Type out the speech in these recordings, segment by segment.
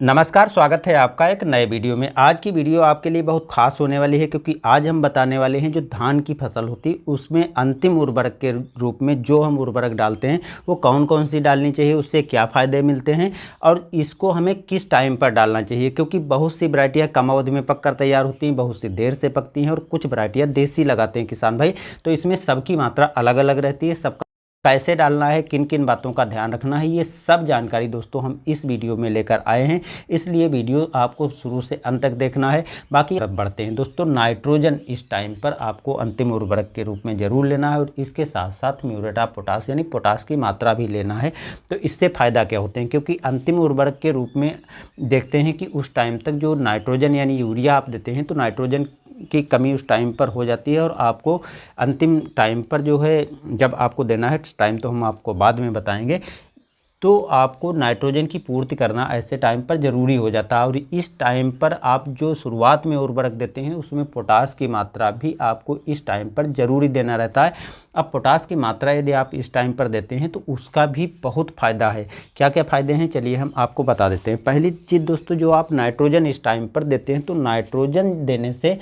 नमस्कार, स्वागत है आपका एक नए वीडियो में। आज की वीडियो आपके लिए बहुत खास होने वाली है क्योंकि आज हम बताने वाले हैं जो धान की फसल होती है उसमें अंतिम उर्वरक के रूप में जो हम उर्वरक डालते हैं वो कौन कौन सी डालनी चाहिए, उससे क्या फ़ायदे मिलते हैं और इसको हमें किस टाइम पर डालना चाहिए। क्योंकि बहुत सी वैरायटियाँ कम अवधि में पककर तैयार होती हैं, बहुत सी देर से पकती हैं और कुछ वैरायटियाँ देसी लगाते हैं किसान भाई। तो इसमें सबकी मात्रा अलग अलग रहती है, सबका कैसे डालना है, किन किन बातों का ध्यान रखना है, ये सब जानकारी दोस्तों हम इस वीडियो में लेकर आए हैं। इसलिए वीडियो आपको शुरू से अंत तक देखना है। बाकी अब बढ़ते हैं दोस्तों। नाइट्रोजन इस टाइम पर आपको अंतिम उर्वरक के रूप में ज़रूर लेना है और इसके साथ साथ म्यूरेट ऑफ पोटाश यानी पोटाश की मात्रा भी लेना है। तो इससे फ़ायदा क्या होते हैं, क्योंकि अंतिम उर्वरक के रूप में देखते हैं कि उस टाइम तक जो नाइट्रोजन यानी यूरिया आप देते हैं तो नाइट्रोजन की कमी उस टाइम पर हो जाती है और आपको अंतिम टाइम पर जो है जब आपको देना है टाइम तो हम आपको बाद में बताएंगे, तो आपको नाइट्रोजन की पूर्ति करना ऐसे टाइम पर ज़रूरी हो जाता है। और इस टाइम पर आप जो शुरुआत में उर्वरक देते हैं उसमें पोटास की मात्रा भी आपको इस टाइम पर ज़रूरी देना रहता है। अब पोटास की मात्रा यदि आप इस टाइम पर देते हैं तो उसका भी बहुत फ़ायदा है। क्या क्या फ़ायदे हैं चलिए हम आपको बता देते हैं। पहली चीज़ दोस्तों, जो आप नाइट्रोजन इस टाइम पर देते हैं तो नाइट्रोजन देने से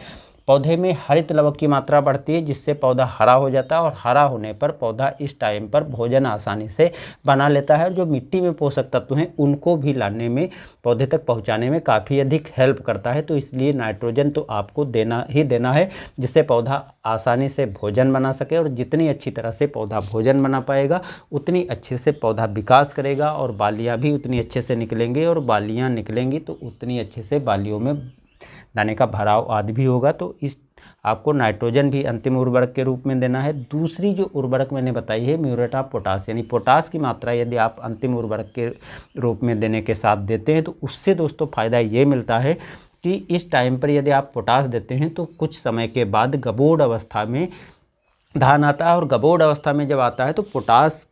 पौधे में हरित लवक की मात्रा बढ़ती है, जिससे पौधा हरा हो जाता है और हरा होने पर पौधा इस टाइम पर भोजन आसानी से बना लेता है और जो मिट्टी में पोषक तत्व हैं उनको भी लाने में, पौधे तक पहुंचाने में काफ़ी अधिक हेल्प करता है। तो इसलिए नाइट्रोजन तो आपको देना ही देना है, जिससे पौधा आसानी से भोजन बना सके और जितनी अच्छी तरह से पौधा भोजन बना पाएगा उतनी अच्छे से पौधा विकास करेगा और बालियाँ भी उतनी अच्छे से निकलेंगी और बालियाँ निकलेंगी तो उतनी अच्छे से बालियों में दाने का भराव आदि भी होगा। तो इस आपको नाइट्रोजन भी अंतिम उर्वरक के रूप में देना है। दूसरी जो उर्वरक मैंने बताई है म्यूरेट ऑफ पोटाश यानी पोटाश की मात्रा यदि आप अंतिम उर्वरक के रूप में देने के साथ देते हैं तो उससे दोस्तों फ़ायदा ये मिलता है कि इस टाइम पर यदि आप पोटाश देते हैं तो कुछ समय के बाद गबोड़ अवस्था में धान आता है और गबोड़ अवस्था में जब आता है तो पोटाश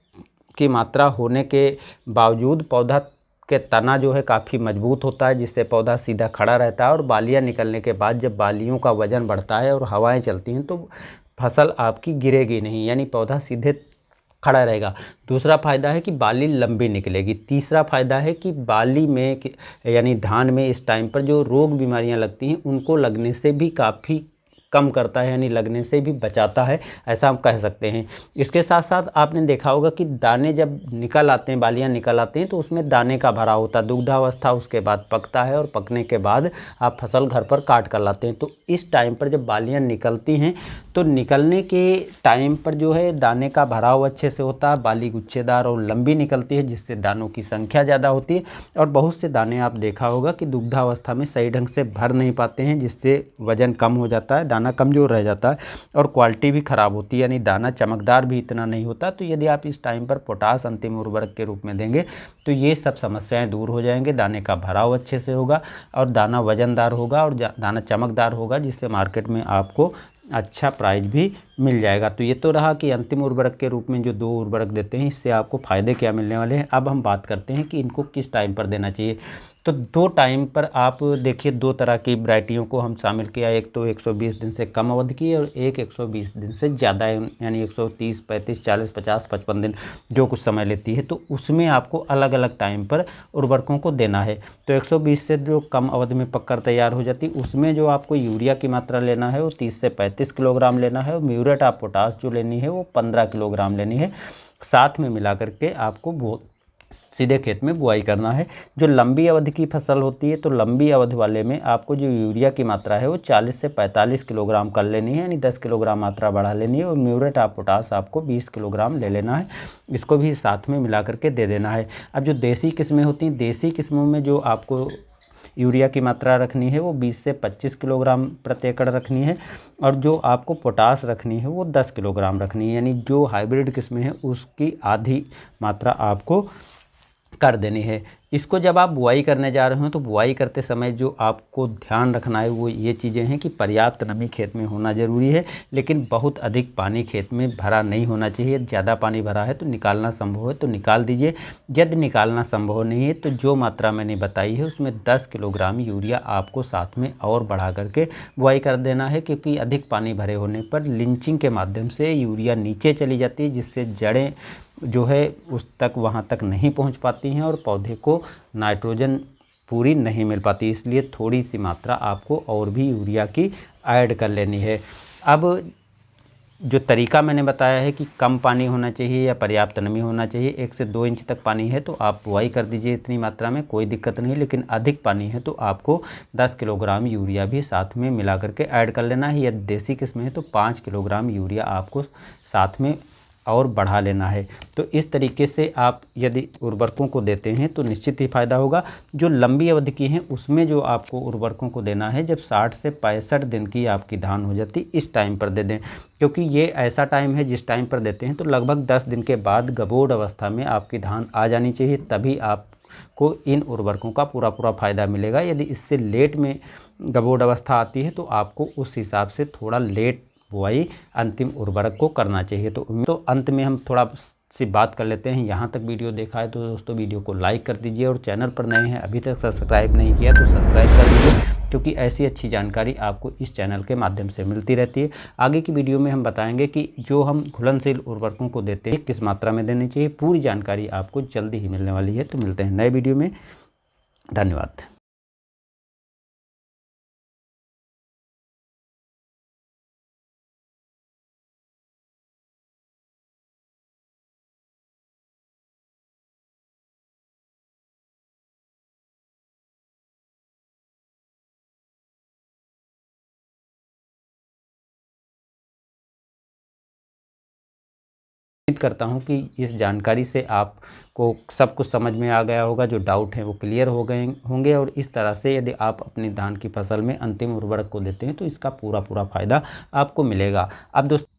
की मात्रा होने के बावजूद पौधा के तना जो है काफ़ी मजबूत होता है, जिससे पौधा सीधा खड़ा रहता है और बालियाँ निकलने के बाद जब बालियों का वजन बढ़ता है और हवाएं चलती हैं तो फसल आपकी गिरेगी नहीं, यानी पौधा सीधे खड़ा रहेगा। दूसरा फ़ायदा है कि बाली लंबी निकलेगी। तीसरा फ़ायदा है कि बाली में यानी धान में इस टाइम पर जो रोग बीमारियां लगती हैं उनको लगने से भी काफ़ी कम करता है, यानी लगने से भी बचाता है, ऐसा हम कह सकते हैं। इसके साथ साथ आपने देखा होगा कि दाने जब निकल आते हैं, बालियां निकल आते हैं तो उसमें दाने का भरा होता है, दुग्धावस्था उसके बाद पकता है और पकने के बाद आप फसल घर पर काट कर लाते हैं। तो इस टाइम पर जब बालियां निकलती हैं तो निकलने के टाइम पर जो है दाने का भराव अच्छे से होता है, बाली गुच्छेदार और लंबी निकलती है, जिससे दानों की संख्या ज़्यादा होती है। और बहुत से दाने आप देखा होगा कि दुग्धावस्था में सही ढंग से भर नहीं पाते हैं, जिससे वजन कम हो जाता है, दाना कमज़ोर रह जाता है और क्वालिटी भी ख़राब होती है, यानी दाना चमकदार भी इतना नहीं होता। तो यदि आप इस टाइम पर पोटाश अंतिम उर्वरक के रूप में देंगे तो ये सब समस्याएं दूर हो जाएंगे, दाने का भराव अच्छे से होगा और दाना वजनदार होगा और दाना चमकदार होगा, जिससे मार्केट में आपको अच्छा प्राइस भी मिल जाएगा। तो ये तो रहा कि अंतिम उर्वरक के रूप में जो दो उर्वरक देते हैं इससे आपको फ़ायदे क्या मिलने वाले हैं। अब हम बात करते हैं कि इनको किस टाइम पर देना चाहिए। तो दो टाइम पर आप देखिए, दो तरह की वैरायटियों को हम शामिल किया। एक तो 120 दिन से कम अवधि की और एक 120 दिन से ज़्यादा, यानी 130, 35, 40, 50, 55 दिन जो कुछ समय लेती है। तो उसमें आपको अलग अलग टाइम पर उर्वरकों को देना है। तो 120 से जो कम अवधि में पककर तैयार हो जाती है उसमें जो आपको यूरिया की मात्रा लेना है वो 30 से 35 किलोग्राम लेना है और म्यूरेट ऑफ पोटाश जो लेनी है वो 15 किलोग्राम लेनी है। साथ में मिला करके आपको सीधे खेत में बुआई करना है। जो लंबी अवधि की फसल होती है तो लंबी अवधि वाले में आपको जो यूरिया की मात्रा है वो 40 से 45 किलोग्राम कर लेनी है, यानी 10 किलोग्राम मात्रा बढ़ा लेनी है और म्यूरेट ऑफ पोटाश आपको 20 किलोग्राम ले लेना है। इसको भी साथ में मिला करके दे देना है। अब जो देसी किस्में होती हैं, देसी किस्मों में जो आपको यूरिया की मात्रा रखनी है वो 20 से 25 किलोग्राम प्रति एकड़ रखनी है और जो आपको पोटाश रखनी है वो 10 किलोग्राम रखनी है, यानी जो हाइब्रिड किस्में हैं उसकी आधी मात्रा आपको कर देनी है। इसको जब आप बुआई करने जा रहे हो तो बुआई करते समय जो आपको ध्यान रखना है वो ये चीज़ें हैं कि पर्याप्त नमी खेत में होना ज़रूरी है, लेकिन बहुत अधिक पानी खेत में भरा नहीं होना चाहिए। ज़्यादा पानी भरा है तो निकालना संभव है तो निकाल दीजिए, यदि निकालना संभव नहीं है तो जो मात्रा मैंने बताई है उसमें 10 किलोग्राम यूरिया आपको साथ में और बढ़ा करके बुआई कर देना है, क्योंकि अधिक पानी भरे होने पर लिंचिंग के माध्यम से यूरिया नीचे चली जाती है, जिससे जड़ें जो है उस तक वहाँ तक नहीं पहुँच पाती हैं और पौधे को नाइट्रोजन पूरी नहीं मिल पाती, इसलिए थोड़ी सी मात्रा आपको और भी यूरिया की ऐड कर लेनी है। अब जो तरीका मैंने बताया है कि कम पानी होना चाहिए या पर्याप्त नमी होना चाहिए, 1 से 2 इंच तक पानी है तो आप बुआई कर दीजिए, इतनी मात्रा में कोई दिक्कत नहीं। लेकिन अधिक पानी है तो आपको 10 किलोग्राम यूरिया भी साथ में मिला करके ऐड कर लेना है। यदि देसी किस्म है तो 5 किलोग्राम यूरिया आपको साथ में और बढ़ा लेना है। तो इस तरीके से आप यदि उर्वरकों को देते हैं तो निश्चित ही फ़ायदा होगा। जो लंबी अवधि की हैं उसमें जो आपको उर्वरकों को देना है, जब 60 से 65 दिन की आपकी धान हो जाती इस टाइम पर दे दें, क्योंकि ये ऐसा टाइम है जिस टाइम पर देते हैं तो लगभग 10 दिन के बाद गबोड़ अवस्था में आपकी धान आ जानी चाहिए, तभी आपको इन उर्वरकों का पूरा फ़ायदा मिलेगा। यदि इससे लेट में गबोड़ अवस्था आती है तो आपको उस हिसाब से थोड़ा लेट बुआई अंतिम उर्वरक को करना चाहिए। तो अंत में हम थोड़ा सी बात कर लेते हैं। यहाँ तक वीडियो देखा है तो दोस्तों वीडियो को लाइक कर दीजिए, और चैनल पर नए हैं अभी तक सब्सक्राइब नहीं किया तो सब्सक्राइब कर दीजिए, क्योंकि ऐसी अच्छी जानकारी आपको इस चैनल के माध्यम से मिलती रहती है। आगे की वीडियो में हम बताएंगे कि जो हम घुलनशील उर्वरकों को देते हैं किस मात्रा में देनी चाहिए। पूरी जानकारी आपको जल्दी ही मिलने वाली है। तो मिलते हैं नए वीडियो में। धन्यवाद। उम्मीद करता हूँ कि इस जानकारी से आपको सब कुछ समझ में आ गया होगा, जो डाउट हैं वो क्लियर हो गए होंगे, और इस तरह से यदि आप अपनी धान की फसल में अंतिम उर्वरक को देते हैं तो इसका पूरा फ़ायदा आपको मिलेगा। अब दोस्तों